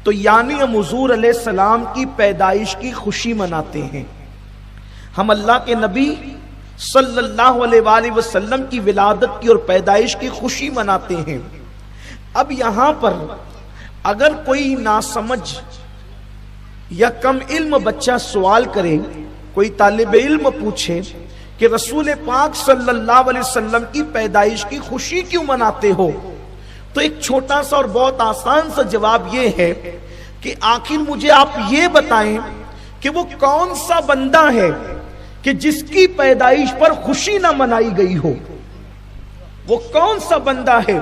تو یعنی ہم حضور علیہ السلام کی پیدائش کی خوشی مناتے ہیں، ہم اللہ کے نبی صلی اللہ علیہ وآلہ وسلم کی ولادت کی اور پیدائش کی خوشی مناتے ہیں۔ اب یہاں پر اگر کوئی ناسمجھ یا کم علم بچہ سوال کرے، کوئی طالب علم پوچھے کہ رسول پاک صلی اللہ علیہ وسلم کی پیدائش کی خوشی کیوں مناتے ہو، تو ایک چھوٹا سا اور بہت آسان سا جواب یہ ہے کہ آخر مجھے آپ یہ بتائیں کہ وہ کون سا بندہ ہے کہ جس کی پیدائش پر خوشی نہ منائی گئی ہو، وہ کون سا بندہ ہے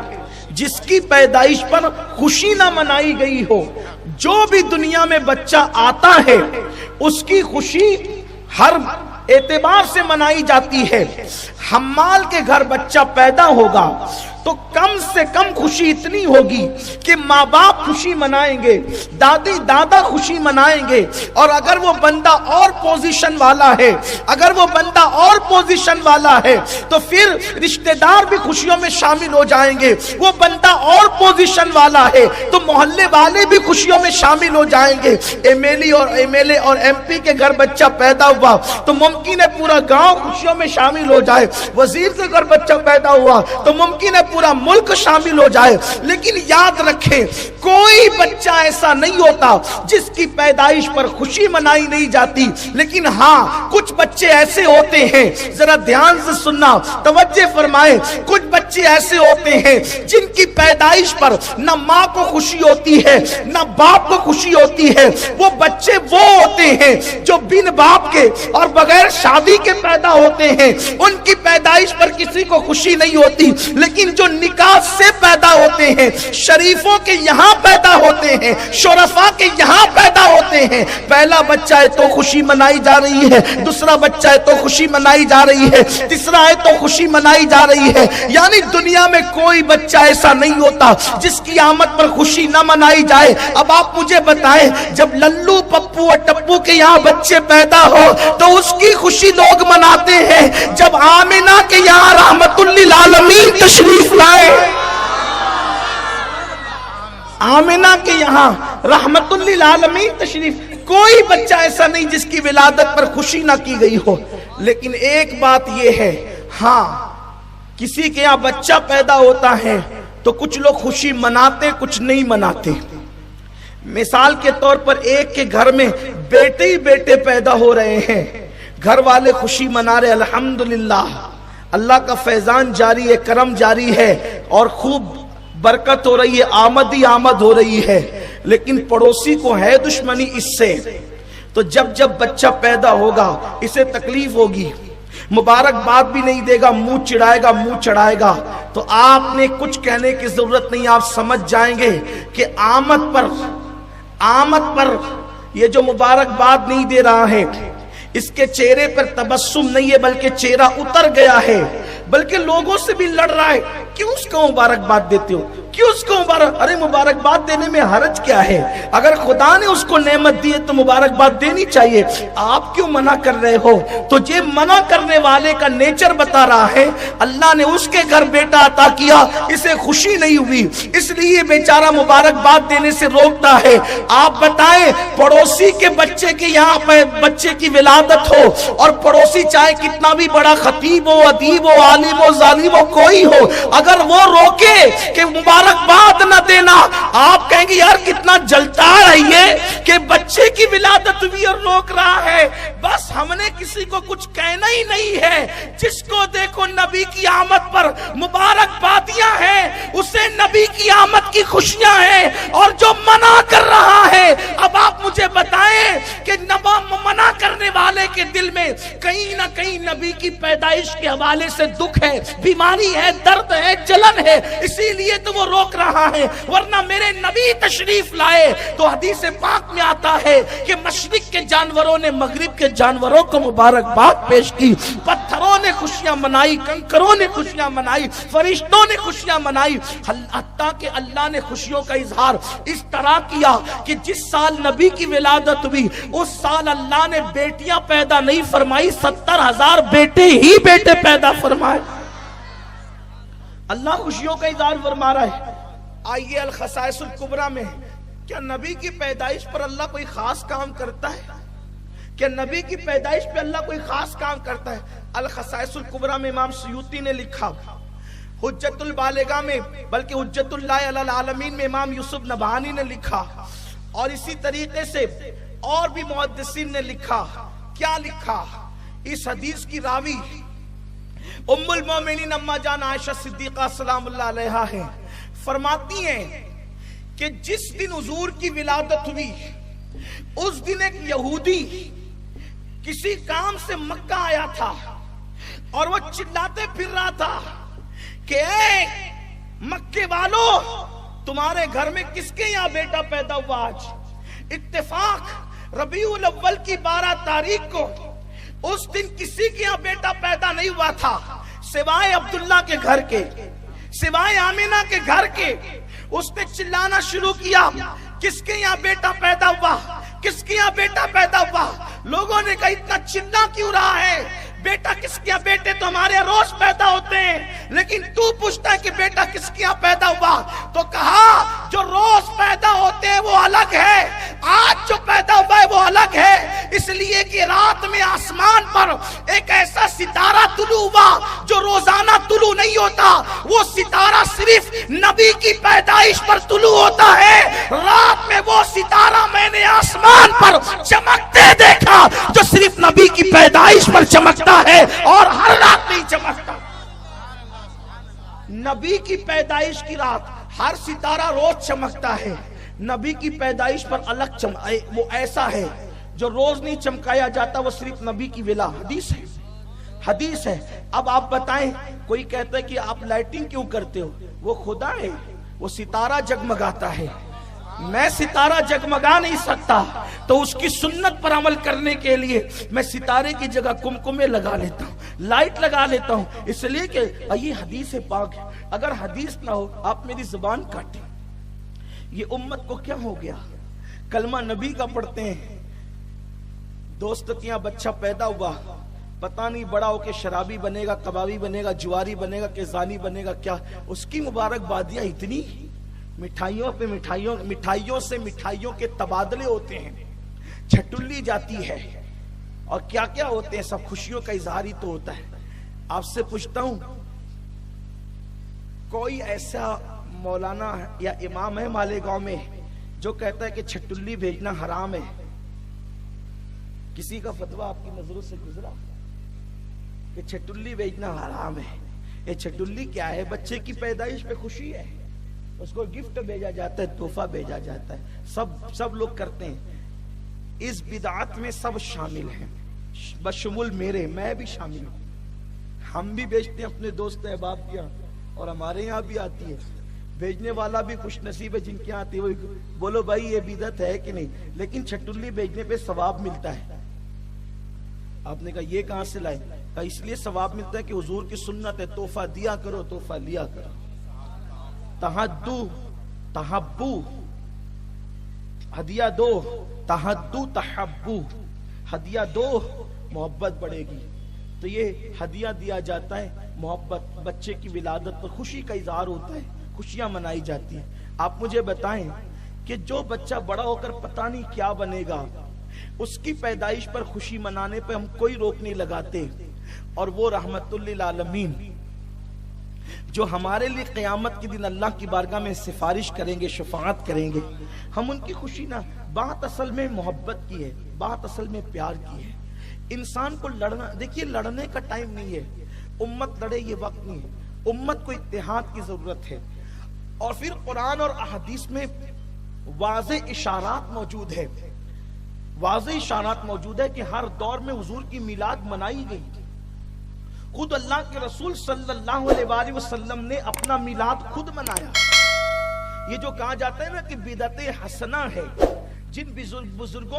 جس کی پیدائش پر خوشی نہ منائی گئی ہو۔ جو بھی دنیا میں بچہ آتا ہے اس کی خوشی ہر اعتبار سے منائی جاتی ہے۔ حمال کے گھر بچہ پیدا ہوگا تو کم سے کم خوشی اتنی ہوگی کہ ماں باپ خوشی منائیں گے، دادی دادا خوشی منائیں گے، اور اگر وہ بندہ اور پوزیشن والا ہے، اگر وہ بندہ اور پوزیشن والا ہے تو پھر رشتہ دار بھی خوشیوں میں شامل ہو جائیں گے۔ وہ بندہ اور پوزیشن والا ہے تو محلے والے بھی خوشیوں میں شامل ہو جائیں گے۔ ایم ایل اے اور ایم پی کے گھر بچہ پیدا ہوا تو ممکن ہے پورا گاؤں خوشیوں میں شامل ہو جائے، وزیر کے گھر بچہ پیدا ہوا تو ممکن ہے پورا ملک شامل ہو جائے۔ لیکن یاد رکھیں کوئی بچہ ایسا نہیں ہوتا جس کی پیدائش پر خوشی منائی نہیں جاتی، لیکن ہاں کچھ بچے ایسے ہوتے ہیں، ذرا دھیان سے سننا، توجہ فرمائیں، کچھ بچے ایسے ہوتے ہیں جن کی پیدائش پر نہ ماں کو خوشی ہوتی ہے نہ باپ کو خوشی ہوتی ہے۔ وہ بچے وہ ہوتے ہیں جو بن باپ کے اور بغیر شادی کے پیدا ہوتے ہیں، ان کی پیدائش پر کسی کو خوشی نہیں ہوتی، لیکن جو نکاح سے پیدا ہوتے ہیں، شریفوں کے یہاں پیدا ہوتے ہیں، شرفاء کے یہاں پیدا ہوتے ہیں، پہلا بچہ ہے تو خوشی منائی جا رہی ہے، دوسرا بچہ ہے تو خوشی منائی جا رہی ہے، تیسرا ہے تو خوشی منائی جا رہی ہے۔ یعنی دنیا میں کوئی بچہ ایسا نہیں ہوتا جس کی آمد پر خوشی نہ منائی جائے۔ اب آپ مجھے بتائیں جب للو پپو اور ٹپو کے یہاں بچے پیدا ہو تو اس کی خوشی لوگ مناتے ہیں، جب آمنہ کے یہاں رحمت للعالمین تشریف لائے، آمنہ کے یہاں رحمت للعالمین تشریف، کوئی بچہ ایسا نہیں جس کی ولادت پر خوشی نہ کی گئی ہو۔ لیکن ایک بات یہ ہے، ہاں کسی کے یہاں بچہ پیدا ہوتا ہے تو کچھ لوگ خوشی مناتے کچھ نہیں مناتے۔ مثال کے طور پر ایک کے گھر میں بیٹے ہی بیٹے پیدا ہو رہے ہیں، گھر والے خوشی منا رہے، الحمدللہ اللہ کا فیضان جاری ہے، کرم جاری ہے اور خوب برکت ہو رہی ہے، آمد ہی آمد ہو رہی ہے، لیکن پڑوسی کو ہے دشمنی اس سے، تو جب بچہ پیدا ہوگا اسے تکلیف ہوگی، مبارکباد بھی نہیں دے گا، منہ چڑھائے گا، منہ چڑھائے گا، تو آپ نے کچھ کہنے کی ضرورت نہیں، آپ سمجھ جائیں گے کہ آمد پر یہ جو مبارکباد نہیں دے رہا ہے اس کے چہرے پر تبسم نہیں ہے بلکہ چہرہ اتر گیا ہے، بلکہ لوگوں سے بھی لڑ رہا ہے، کیوں اس کو مبارکباد دیتے ہو، کیوں اس کو ارے مبارکباد دینے میں حرج کیا ہے، اگر خدا نے اس کو نعمت دی ہے تو مبارکباد دینی چاہیے، آپ کیوں منع کر رہے ہو؟ تو یہ منع کرنے والے کا نیچر بتا رہا ہے، اللہ نے اس کے گھر بیٹا عطا کیا، اسے خوشی نہیں ہوئی، اس لیے بیچارہ مبارکباد دینے سے روکتا ہے۔ آپ بتائیں پڑوسی کے بچے کے یہاں پہ بچے کی ولادت ہو اور پڑوسی چاہے کتنا بھی بڑا خطیب ہو، ادیب ہو، عالم ہو، ظالم ہو، کوئی ہو، اگر وہ روکے کہ مبارکباد نہ دینا، آپ کہیں گے یار کتنا جلتا ہے یہ کہ بچے کی ولادت ہوئی اور روک رہا ہے۔ بس ہم نے کسی کو کچھ کہنا ہی نہیں ہے، جس کو دیکھو نبی کی آمد پر مبارکبادیاں ہیں اسے نبی کی آمد کی خوشیاں ہیں، اور جو منع کر رہا ہے، اب آپ مجھے بتائیں کہ منع کرنے والے کے دل میں کہیں نہ کہیں نبی کی پیدائش کے حوالے سے دکھ ہے، بیماری ہے، درد ہے، جلن ہے، اسی لیے تو وہ روک رہا ہے، ورنہ میرے نبی تشریف لائے تو حدیث پاک میں آتا ہے کہ مشرق کے جانوروں نے مغرب کے جانوروں کو مبارکباد پیش کی، پتھروں نے خوشیاں منائی، کنکروں نے خوشیاں منائی، فرشتوں نے خوشیاں منائی، حتیٰ کہ اللہ نے خوشیوں کا اظہار اس طرح کیا کہ جس سال نبی کی ولادت ہوئی اس سال اللہ نے بیٹیاں پیدا نہیں فرمائی، 70,000 بیٹے ہی بیٹے پیدا فرمائے۔ اللہ خوشیوں کا اظہار فرما رہا ہے۔ آئیے الخصائص الکبریٰ میں کیا نبی کی پیدائش پر اللہ کوئی خاص کام کرتا ہے؟ کیا نبی کی پیدائش پہ اللہ کوئی خاص کام کرتا ہے؟ الخصائص الکبریٰ میں امام سیوطی نے لکھا، حجت البالغہ میں بلکہ حجت اللہ علی العالمین میں امام یوسف نبہانی نے لکھا، اور اسی طریقے سے اور بھی محدثین نے لکھا۔ کیا لکھا؟ اس حدیث کی راوی ام المومنین اما جان عائشہ صدیقہ سلام اللہ علیہا ہے، فرماتی ہیں کہ جس دن حضور کی ولادت ہوئی اس دن ایک یہودی کسی کام سے مکہ آیا تھا اور وہ چلاتے پھر رہا تھا کہ اے مکے والو، تمہارے گھر میں کس کے یہاں بیٹا پیدا ہوا؟ آج اتفاق ربیع الاول کی 12 تاریخ کو اس دن کسی کے یہاں بیٹا پیدا نہیں ہوا تھا سوائے عبداللہ کے گھر کے، سوائے آمینہ کے گھر کے۔ اس نے چلانا شروع کیا، کس کے یہاں بیٹا پیدا ہوا، کس کے یہاں بیٹا پیدا ہوا؟ لوگوں نے کہا اتنا چلا کیوں رہا ہے؟ بیٹا کس کے یہاں؟ بیٹے تو ہمارے روز پیدا ہوتے ہیں، لیکن تو پوچھتا ہے کہ بیٹا کس کے یہاں پیدا ہوا؟ تو کہا جو روز پیدا ہوتے ہیں وہ الگ ہے، آج جو پیدا ہوا ہے وہ الگ ہے، اس لیے کہ رات میں آسمان پر ایک ایسا ستارہ طلوع ہوا جو روزانہ طلوع نہیں ہوتا، وہ ستارہ صرف نبی کی پیدائش پر طلوع ہوتا ہے۔ رات میں وہ ستارہ میں نے آسمان پر چمکتے دیکھا جو صرف نبی کی پیدائش پر چمکتا ہے اور ہر رات نہیں چمکتا۔ نبی کی پیدائش کی رات ہر ستارہ روز چمکتا ہے، نبی کی پیدائش پر الگ وہ ایسا ہے جو روز نہیں چمکایا جاتا، وہ صرف نبی کی ولا۔ حدیث ہے، حدیث ہے۔ اب آپ بتائیں، کوئی کہتا ہے کہ آپ لائٹنگ کیوں کرتے ہو؟ وہ خدا ہے، وہ ستارہ جگمگاتا ہے، میں ستارہ جگمگا نہیں سکتا، تو اس کی سنت پر عمل کرنے کے لیے میں ستارے کی جگہ کمکمے لگا لیتا ہوں، لائٹ لگا لیتا ہوں، اس لیے کہ یہ حدیث پاک ہے۔ اگر حدیث نہ ہو آپ میری زبان کاٹیں۔ یہ امت کو کیا ہو گیا؟ کلمہ نبی کا پڑھتے ہیں، دوست کے یہاں بچہ پیدا ہوا، پتہ نہیں بڑا ہو کے شرابی بنے گا، کبابی بنے گا، جواری بنے گا کہ زانی بنے گا، کیا اس کی مبارک بادیاں اتنی، مٹھائیوں پہ مٹھائیوں، مٹھائیوں سے مٹھائیوں کے تبادلے ہوتے ہیں، چھٹلی جاتی ہے، اور کیا کیا ہوتے ہیں، سب خوشیوں کا اظہار ہی تو ہوتا ہے۔ آپ سے پوچھتا ہوں، کوئی ایسا مولانا یا امام ہے مالیگاؤں میں جو کہتا ہے کہ چھٹلی بھیجنا حرام ہے؟ کسی کا فتویٰ آپ کی نظروں سے گزرا کہ چھٹلی بھیجنا حرام ہے؟ یہ چھٹلی کیا ہے؟ بچے کی پیدائش پہ خوشی ہے، اس کو گفٹ بھیجا جاتا ہے، تحفہ بھیجا جاتا ہے، سب لوگ کرتے ہیں۔ اس بدعت میں سب شامل ہیں، بشمول میرے، میں بھی شامل ہوں۔ ہم بھی بیچتے ہیں اپنے دوست احباب کے یہاں، اور ہمارے یہاں بھی آتی ہے، بھیجنے والا بھی خوش نصیب ہے جن کے یہاں آتی ہے۔ بولو بھائی یہ بدعت ہے کہ نہیں؟ لیکن چھٹلی بھیجنے پہ ثواب ملتا ہے۔ آپ نے کہا یہ کہاں سے لائے؟ کہا اس لیے ثواب ملتا ہے کہ حضور کی سنت ہے، تحفہ دیا کرو، تحفہ لیا کرو، تہدو تحبو، ہدیہ دو، تہدو تحبو، ہدیہ دو محبت بڑھے گی۔ تو یہ ہدیہ دیا جاتا ہے، محبت، بچے کی ولادت پر خوشی کا اظہار ہوتا ہے، خوشیاں منائی جاتی ہیں۔ آپ مجھے بتائیں کہ جو بچہ بڑا ہو کر پتہ نہیں کیا بنے گا، اس کی پیدائش پر خوشی منانے پہ ہم کوئی روک نہیں لگاتے، اور وہ رحمت للعالمین جو ہمارے لیے قیامت کے دن اللہ کی بارگاہ میں سفارش کریں گے، شفاعت کریں گے، ہم ان کی خوشی نہ۔ بات اصل میں محبت کی ہے، بات اصل میں پیار کی ہے۔ انسان کو لڑنا، دیکھیے لڑنے کا ٹائم نہیں ہے، امت لڑے یہ وقت نہیں ہے، امت کو اتحاد کی ضرورت ہے۔ اور پھر قرآن اور احادیث میں واضح اشارات موجود ہے، واضح اشارات موجود ہے کہ ہر دور میں حضور کی میلاد منائی گئی۔ خود اللہ کے رسول صلی اللہ علیہ وآلہ وسلم نے اپنا میلاد خود منایا۔ یہ جو کہا جاتا ہے نا کہ بدعت حسنہ ہے، جن بزرگوں